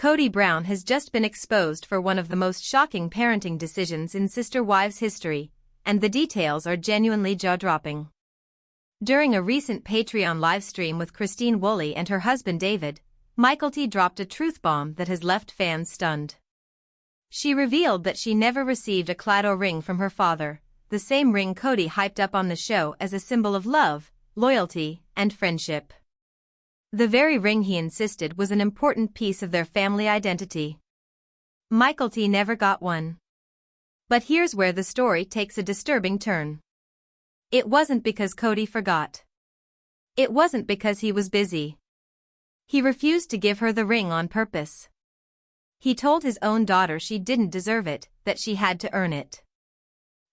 Kody Brown has just been exposed for one of the most shocking parenting decisions in Sister Wives history, and the details are genuinely jaw-dropping. During a recent Patreon livestream with Christine Woolley and her husband David, Mykelti dropped a truth bomb that has left fans stunned. She revealed that she never received a claddagh ring from her father, the same ring Kody hyped up on the show as a symbol of love, loyalty, and friendship. The very ring he insisted was an important piece of their family identity. Mykelti never got one. But here's where the story takes a disturbing turn. It wasn't because Kody forgot. It wasn't because he was busy. He refused to give her the ring on purpose. He told his own daughter she didn't deserve it, that she had to earn it.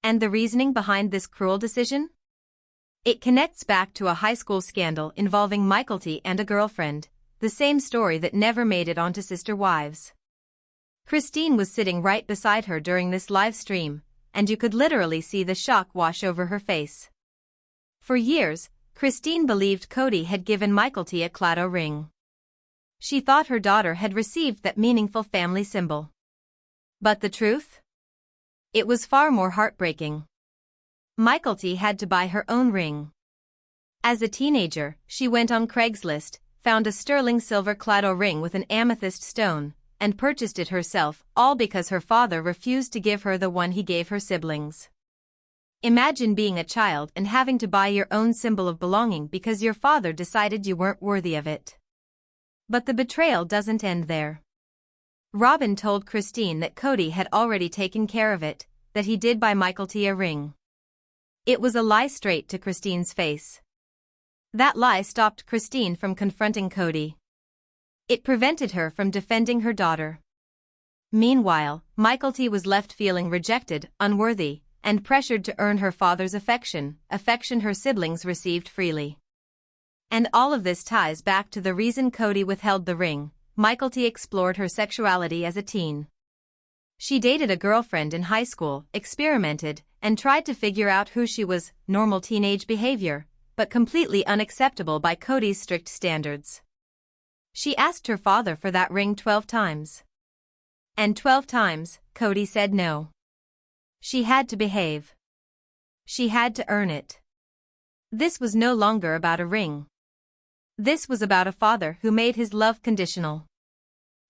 And the reasoning behind this cruel decision? It connects back to a high school scandal involving Mykelti and a girlfriend, the same story that never made it onto Sister Wives. Christine was sitting right beside her during this live stream, and you could literally see the shock wash over her face. For years, Christine believed Kody had given Mykelti a claddagh ring. She thought her daughter had received that meaningful family symbol. But the truth? It was far more heartbreaking. Mykelti had to buy her own ring. As a teenager, she went on Craigslist, found a sterling silver claddagh ring with an amethyst stone, and purchased it herself, all because her father refused to give her the one he gave her siblings. Imagine being a child and having to buy your own symbol of belonging because your father decided you weren't worthy of it. But the betrayal doesn't end there. Robin told Christine that Kody had already taken care of it, that he did buy Mykelti a ring. It was a lie straight to Christine's face. That lie stopped Christine from confronting Kody. It prevented her from defending her daughter. Meanwhile, Mykelti was left feeling rejected, unworthy, and pressured to earn her father's affection her siblings received freely. And all of this ties back to the reason Kody withheld the ring. Mykelti explored her sexuality as a teen. She dated a girlfriend in high school, experimented, and tried to figure out who she was, normal teenage behavior, but completely unacceptable by Kody's strict standards. She asked her father for that ring 12 times. And 12 times, Kody said no. She had to behave. She had to earn it. This was no longer about a ring. This was about a father who made his love conditional.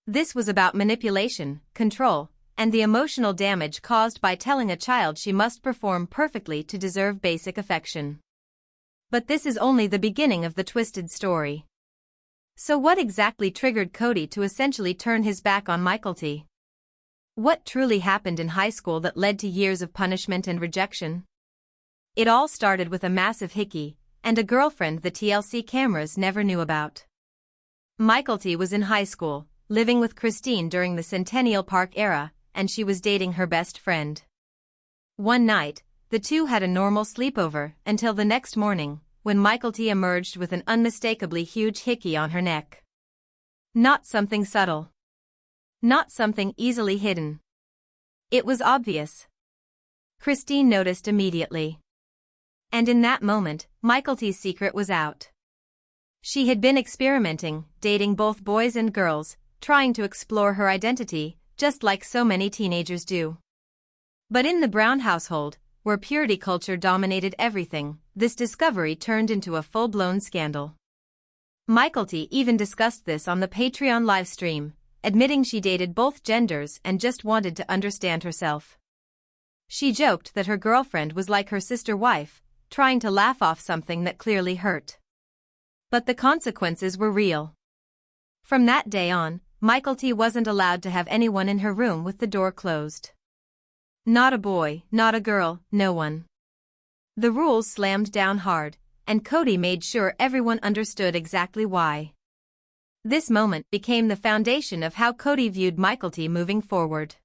This was about manipulation, control, and the emotional damage caused by telling a child she must perform perfectly to deserve basic affection. But this is only the beginning of the twisted story. So what exactly triggered Kody to essentially turn his back on Mykelti? What truly happened in high school that led to years of punishment and rejection? It all started with a massive hickey, and a girlfriend the TLC cameras never knew about. Mykelti was in high school, living with Christine during the Centennial Park era, and she was dating her best friend. One night, the two had a normal sleepover until the next morning, when Mykelti emerged with an unmistakably huge hickey on her neck. Not something subtle. Not something easily hidden. It was obvious. Christine noticed immediately. And in that moment, Mykelti's secret was out. She had been experimenting, dating both boys and girls, trying to explore her identity, just like so many teenagers do. But in the Brown household, where purity culture dominated everything, this discovery turned into a full-blown scandal. Mykelti even discussed this on the Patreon livestream, admitting she dated both genders and just wanted to understand herself. She joked that her girlfriend was like her sister wife, trying to laugh off something that clearly hurt. But the consequences were real. From that day on, Mykelti wasn't allowed to have anyone in her room with the door closed. Not a boy, not a girl, no one. The rules slammed down hard, and Kody made sure everyone understood exactly why. This moment became the foundation of how Kody viewed Mykelti moving forward.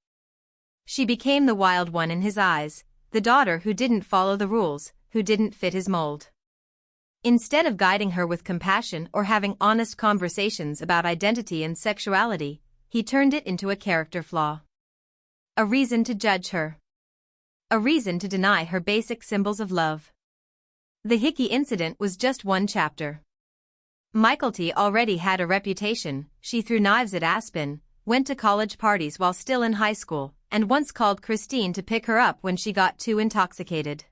She became the wild one in his eyes, the daughter who didn't follow the rules, who didn't fit his mold. Instead of guiding her with compassion or having honest conversations about identity and sexuality, he turned it into a character flaw. A reason to judge her. A reason to deny her basic symbols of love. The hickey incident was just one chapter. Mykelti already had a reputation. She threw knives at Aspen, went to college parties while still in high school, and once called Christine to pick her up when she got too intoxicated.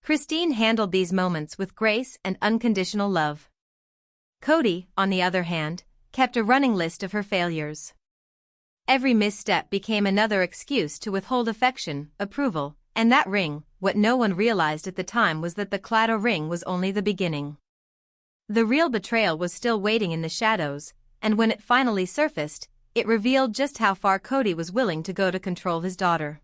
Christine handled these moments with grace and unconditional love. Kody, on the other hand, kept a running list of her failures. Every misstep became another excuse to withhold affection, approval, and that ring. What no one realized at the time was that the claddagh ring was only the beginning. The real betrayal was still waiting in the shadows, and when it finally surfaced, it revealed just how far Kody was willing to go to control his daughter.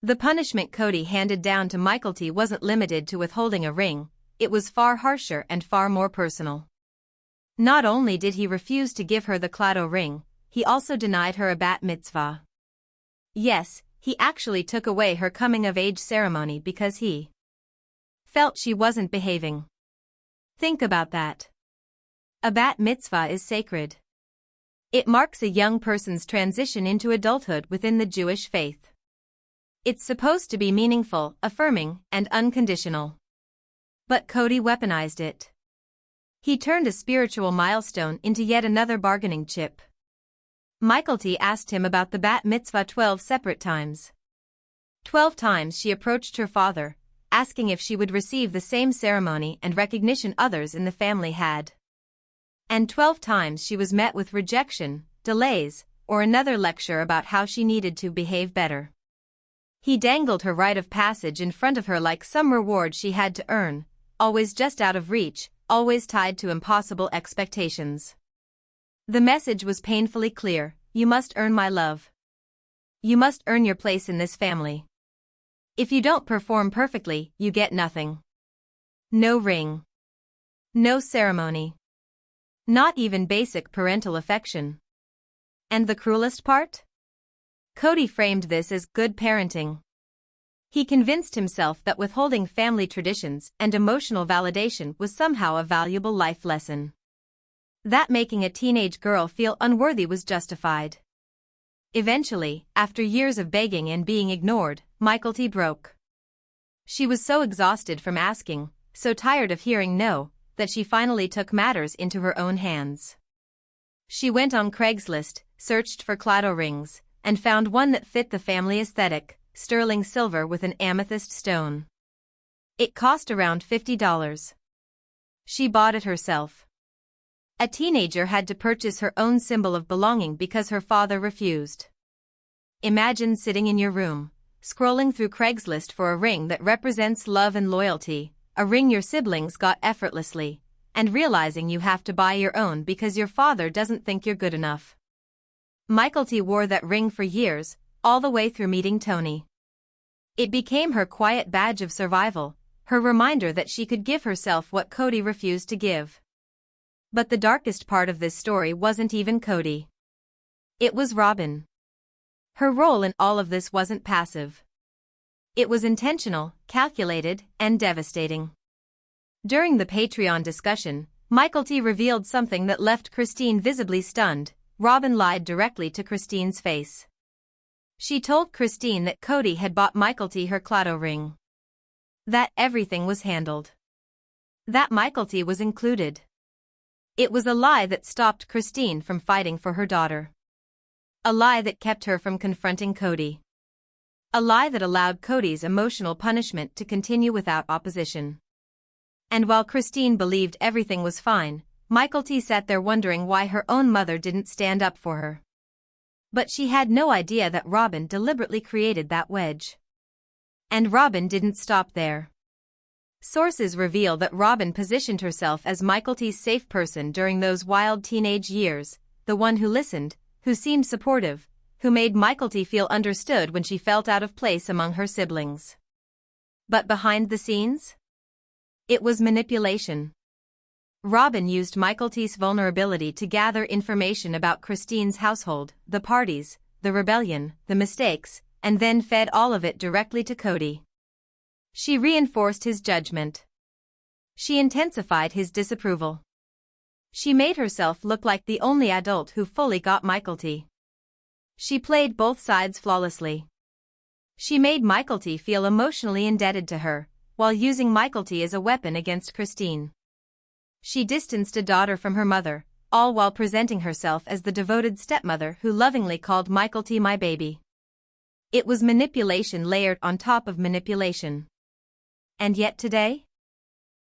The punishment Kody handed down to Mykelti wasn't limited to withholding a ring, it was far harsher and far more personal. Not only did he refuse to give her the claddagh ring, he also denied her a bat mitzvah. Yes, he actually took away her coming-of-age ceremony because he felt she wasn't behaving. Think about that. A bat mitzvah is sacred. It marks a young person's transition into adulthood within the Jewish faith. It's supposed to be meaningful, affirming, and unconditional. But Kody weaponized it. He turned a spiritual milestone into yet another bargaining chip. Mykelti asked him about the bat mitzvah 12 separate times. 12 times she approached her father, asking if she would receive the same ceremony and recognition others in the family had. And 12 times she was met with rejection, delays, or another lecture about how she needed to behave better. He dangled her rite of passage in front of her like some reward she had to earn, always just out of reach, always tied to impossible expectations. The message was painfully clear: you must earn my love. You must earn your place in this family. If you don't perform perfectly, you get nothing. No ring. No ceremony. Not even basic parental affection. And the cruelest part? Kody framed this as good parenting. He convinced himself that withholding family traditions and emotional validation was somehow a valuable life lesson. That making a teenage girl feel unworthy was justified. Eventually, after years of begging and being ignored, Mykelti broke. She was so exhausted from asking, so tired of hearing no, that she finally took matters into her own hands. She went on Craigslist, searched for claddagh rings, and found one that fit the family aesthetic: sterling silver with an amethyst stone. It cost around $50. She bought it herself. A teenager had to purchase her own symbol of belonging because her father refused. Imagine sitting in your room, scrolling through Craigslist for a ring that represents love and loyalty, a ring your siblings got effortlessly, and realizing you have to buy your own because your father doesn't think you're good enough. Mykelti wore that ring for years, all the way through meeting Tony. It became her quiet badge of survival, her reminder that she could give herself what Kody refused to give. But the darkest part of this story wasn't even Kody. It was Robyn. Her role in all of this wasn't passive. It was intentional, calculated, and devastating. During the Patreon discussion, Mykelti revealed something that left Christine visibly stunned. Robyn lied directly to Christine's face. She told Christine that Kody had bought Mykelti her claddagh ring. That everything was handled. That Mykelti was included. It was a lie that stopped Christine from fighting for her daughter. A lie that kept her from confronting Kody. A lie that allowed Kody's emotional punishment to continue without opposition. And while Christine believed everything was fine, Mykelti sat there wondering why her own mother didn't stand up for her. But she had no idea that Robyn deliberately created that wedge. And Robyn didn't stop there. Sources reveal that Robyn positioned herself as Mykelti's safe person during those wild teenage years, the one who listened, who seemed supportive, who made Mykelti feel understood when she felt out of place among her siblings. But behind the scenes? It was manipulation. Robyn used Mykelti's vulnerability to gather information about Christine's household, the parties, the rebellion, the mistakes, and then fed all of it directly to Kody. She reinforced his judgment. She intensified his disapproval. She made herself look like the only adult who fully got Mykelti. She played both sides flawlessly. She made Mykelti feel emotionally indebted to her, while using Mykelti as a weapon against Christine. She distanced a daughter from her mother, all while presenting herself as the devoted stepmother who lovingly called Mykelti my baby. It was manipulation layered on top of manipulation. And yet today?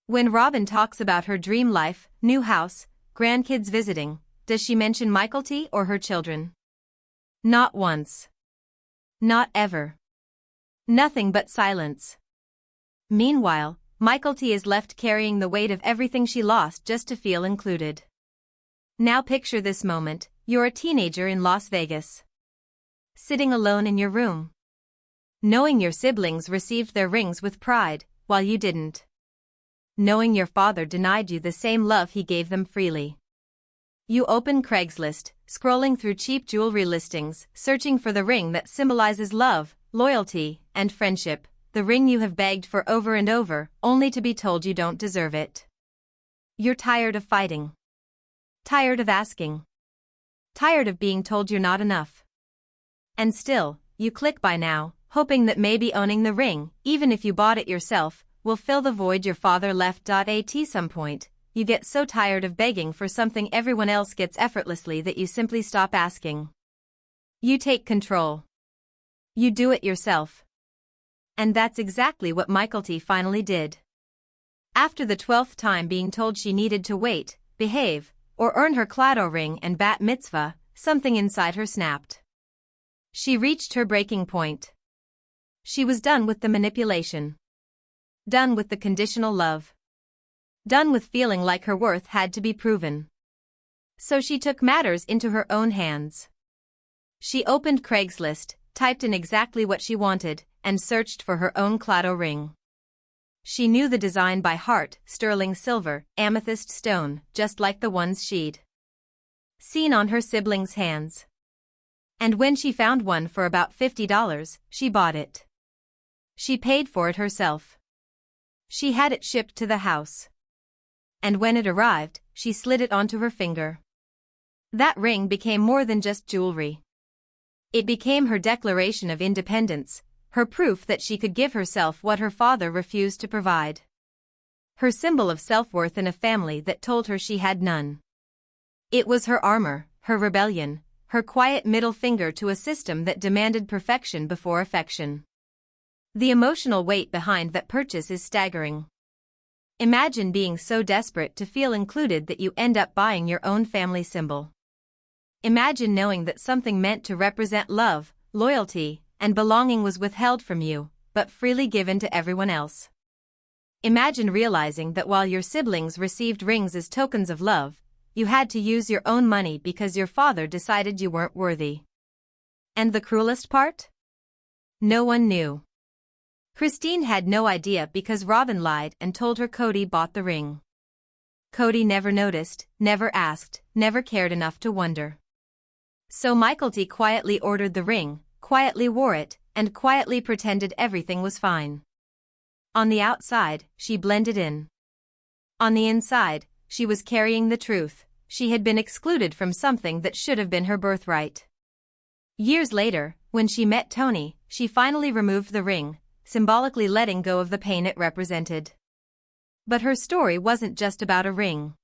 When Robin talks about her dream life, new house, grandkids visiting, does she mention Mykelti or her children? Not once. Not ever. Nothing but silence. Meanwhile, Mykelti is left carrying the weight of everything she lost just to feel included. Now picture this moment: you're a teenager in Las Vegas. Sitting alone in your room. Knowing your siblings received their rings with pride, while you didn't. Knowing your father denied you the same love he gave them freely. You open Craigslist, scrolling through cheap jewelry listings, searching for the ring that symbolizes love, loyalty, and friendship, the ring you have begged for over and over, only to be told you don't deserve it. You're tired of fighting. Tired of asking. Tired of being told you're not enough. And still, you click buy now, hoping that maybe owning the ring, even if you bought it yourself, will fill the void your father left. At some point, you get so tired of begging for something everyone else gets effortlessly that you simply stop asking. You take control. You do it yourself. And that's exactly what Mykelti finally did. After the 12th time being told she needed to wait, behave, or earn her claddagh ring and bat mitzvah, something inside her snapped. She reached her breaking point. She was done with the manipulation. Done with the conditional love. Done with feeling like her worth had to be proven. So she took matters into her own hands. She opened Craigslist, typed in exactly what she wanted, and searched for her own claddagh ring. She knew the design by heart: sterling silver, amethyst stone, just like the ones she'd seen on her siblings' hands. And when she found one for about $50, she bought it. She paid for it herself. She had it shipped to the house. And when it arrived, she slid it onto her finger. That ring became more than just jewelry. It became her declaration of independence, her proof that she could give herself what her father refused to provide. Her symbol of self-worth in a family that told her she had none. It was her armor, her rebellion, her quiet middle finger to a system that demanded perfection before affection. The emotional weight behind that purchase is staggering. Imagine being so desperate to feel included that you end up buying your own family symbol. Imagine knowing that something meant to represent love, loyalty, and belonging was withheld from you, but freely given to everyone else. Imagine realizing that while your siblings received rings as tokens of love, you had to use your own money because your father decided you weren't worthy. And the cruelest part? No one knew. Christine had no idea because Robin lied and told her Kody bought the ring. Kody never noticed, never asked, never cared enough to wonder. So Mykelti quietly ordered the ring, quietly wore it, and quietly pretended everything was fine. On the outside, she blended in. On the inside, she was carrying the truth: she had been excluded from something that should have been her birthright. Years later, when she met Tony, she finally removed the ring, symbolically letting go of the pain it represented. But her story wasn't just about a ring.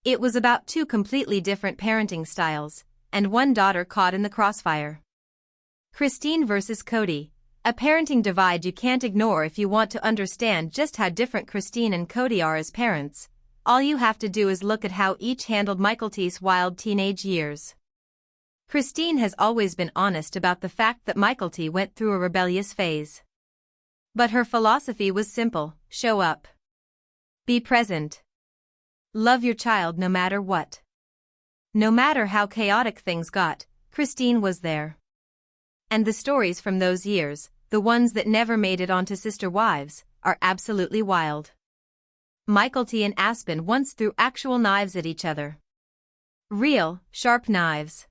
It was about two completely different parenting styles, and one daughter caught in the crossfire. Christine versus Kody, a parenting divide you can't ignore if you want to understand just how different Christine and Kody are as parents. All you have to do is look at how each handled Mykelti's wild teenage years. Christine has always been honest about the fact that Mykelti went through a rebellious phase. But her philosophy was simple: show up. Be present. Love your child no matter what. No matter how chaotic things got, Christine was there. And the stories from those years, the ones that never made it onto Sister Wives, are absolutely wild. Mykelti and Aspen once threw actual knives at each other. Real, sharp knives.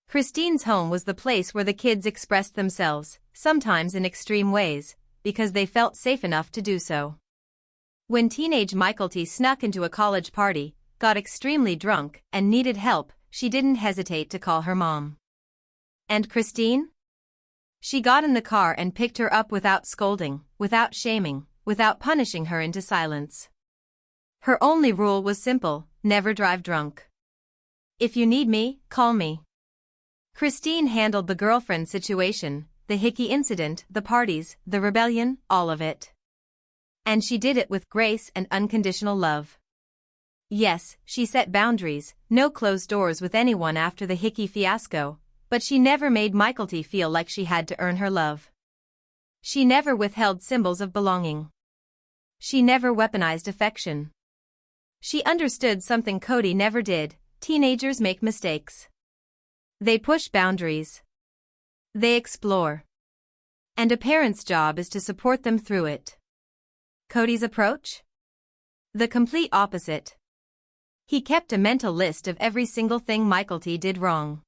Christine's home was the place where the kids expressed themselves, sometimes in extreme ways, because they felt safe enough to do so. When teenage Mykelti snuck into a college party, got extremely drunk, and needed help, she didn't hesitate to call her mom. And Christine? She got in the car and picked her up without scolding, without shaming, without punishing her into silence. Her only rule was simple: never drive drunk. If you need me, call me. Christine handled the girlfriend situation, the hickey incident, the parties, the rebellion, all of it. And she did it with grace and unconditional love. Yes, she set boundaries, no closed doors with anyone after the hickey fiasco, but she never made Mykelti feel like she had to earn her love. She never withheld symbols of belonging. She never weaponized affection. She understood something Kody never did: teenagers make mistakes. They push boundaries. They explore. And a parent's job is to support them through it. Kody's approach? The complete opposite. He kept a mental list of every single thing Mykelti did wrong.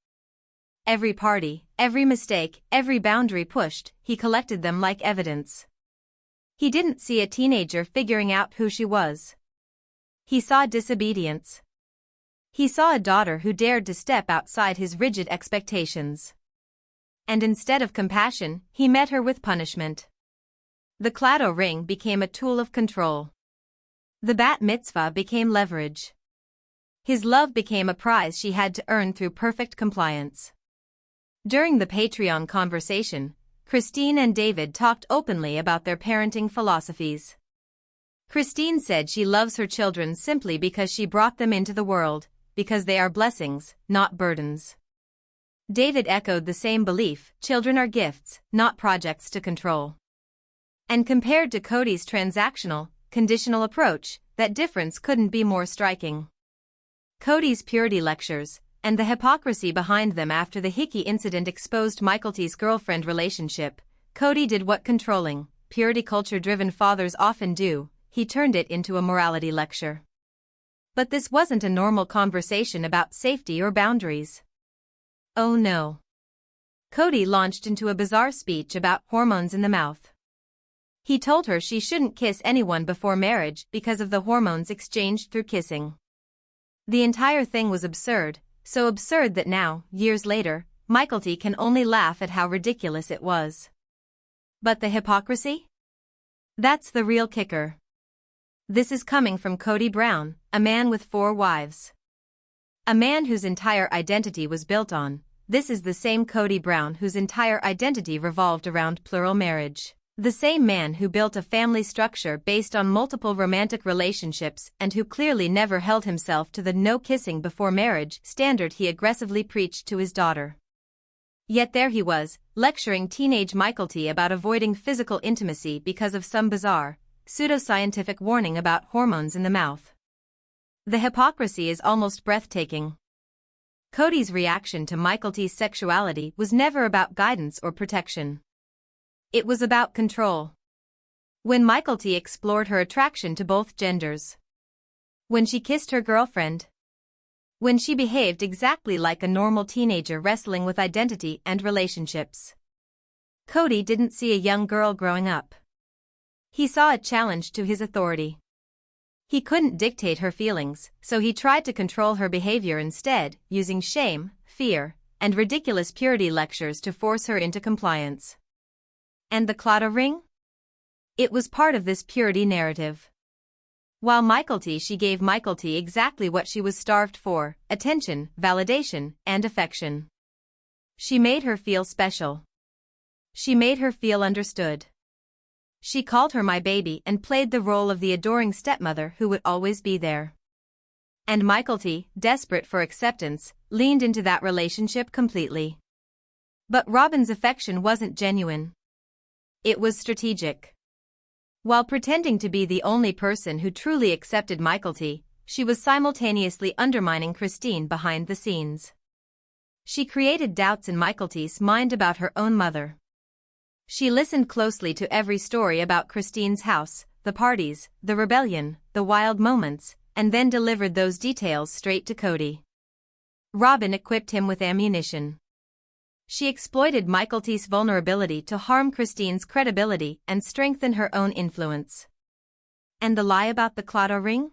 Every party, every mistake, every boundary pushed, he collected them like evidence. He didn't see a teenager figuring out who she was. He saw disobedience. He saw a daughter who dared to step outside his rigid expectations. And instead of compassion, he met her with punishment. The claddagh ring became a tool of control. The bat mitzvah became leverage. His love became a prize she had to earn through perfect compliance. During the Patreon conversation, Christine and David talked openly about their parenting philosophies. Christine said she loves her children simply because she brought them into the world, because they are blessings, not burdens. David echoed the same belief: children are gifts, not projects to control. And compared to Kody's transactional, conditional approach, that difference couldn't be more striking. Kody's purity lectures, and the hypocrisy behind them after the hickey incident exposed Mykelti's girlfriend relationship. Kody did what controlling, purity culture-driven fathers often do: he turned it into a morality lecture. But this wasn't a normal conversation about safety or boundaries. Oh no. Kody launched into a bizarre speech about hormones in the mouth. He told her she shouldn't kiss anyone before marriage because of the hormones exchanged through kissing. The entire thing was absurd, so absurd that now, years later, Mykelti can only laugh at how ridiculous it was. But the hypocrisy? That's the real kicker. This is coming from Kody Brown, a man with 4 wives. A man whose entire identity was built on. This is the same Kody Brown whose entire identity revolved around plural marriage. The same man who built a family structure based on multiple romantic relationships and who clearly never held himself to the no kissing before marriage standard he aggressively preached to his daughter. Yet there he was, lecturing teenage Mykelti about avoiding physical intimacy because of some bizarre, pseudoscientific warning about hormones in the mouth. The hypocrisy is almost breathtaking. Kody's reaction to Mykelti's sexuality was never about guidance or protection. It was about control. When Mykelti explored her attraction to both genders. When she kissed her girlfriend. When she behaved exactly like a normal teenager wrestling with identity and relationships. Kody didn't see a young girl growing up. He saw a challenge to his authority. He couldn't dictate her feelings, so he tried to control her behavior instead, using shame, fear, and ridiculous purity lectures to force her into compliance. And the claddagh ring? It was part of this purity narrative. While she gave Mykelti exactly what she was starved for: attention, validation, and affection. She made her feel special. She made her feel understood. She called her my baby and played the role of the adoring stepmother who would always be there. And Mykelti, desperate for acceptance, leaned into that relationship completely. But Robyn's affection wasn't genuine. It was strategic. While pretending to be the only person who truly accepted Mykelti, she was simultaneously undermining Christine behind the scenes. She created doubts in Mykelti's mind about her own mother. She listened closely to every story about Christine's house, the parties, the rebellion, the wild moments, and then delivered those details straight to Kody. Robyn equipped him with ammunition. She exploited Mykelti's vulnerability to harm Christine's credibility and strengthen her own influence. And the lie about the claddagh ring?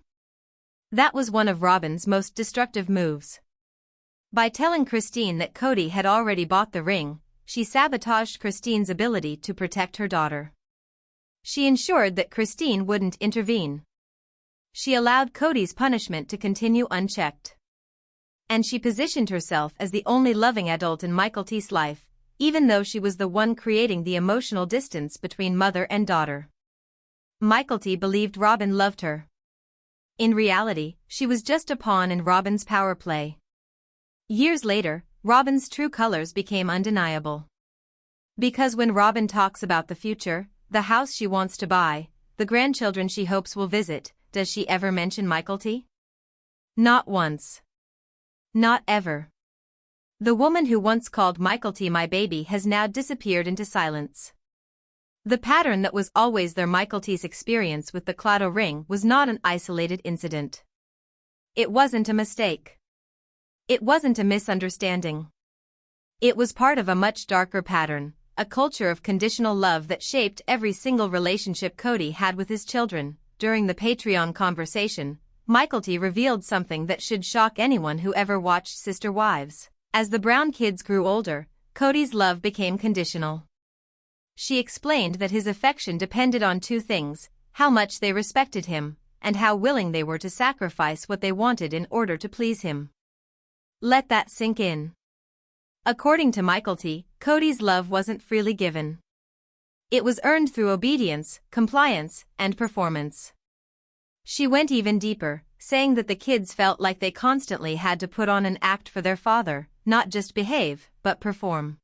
That was one of Robyn's most destructive moves. By telling Christine that Kody had already bought the ring, she sabotaged Christine's ability to protect her daughter. She ensured that Christine wouldn't intervene. She allowed Kody's punishment to continue unchecked. And she positioned herself as the only loving adult in Mykelti's life, even though she was the one creating the emotional distance between mother and daughter. Mykelti believed Robin loved her. In reality, she was just a pawn in Robin's power play. Years later, Robin's true colors became undeniable. Because when Robin talks about the future, the house she wants to buy, the grandchildren she hopes will visit, does she ever mention Mykelti? Not once. Not ever. The woman who once called Mykelti my baby has now disappeared into silence. The pattern that was always there. Mykelti's experience with the claddagh ring was not an isolated incident. It wasn't a mistake. It wasn't a misunderstanding. It was part of a much darker pattern, a culture of conditional love that shaped every single relationship Kody had with his children. During the Patreon conversation, Mykelti revealed something that should shock anyone who ever watched Sister Wives. As the brown kids grew older, Kody's love became conditional. She explained that his affection depended on two things: how much they respected him, and how willing they were to sacrifice what they wanted in order to please him. Let that sink in. According to Mykelti, Kody's love wasn't freely given. It was earned through obedience, compliance, and performance. She went even deeper, saying that the kids felt like they constantly had to put on an act for their father, not just behave, but perform.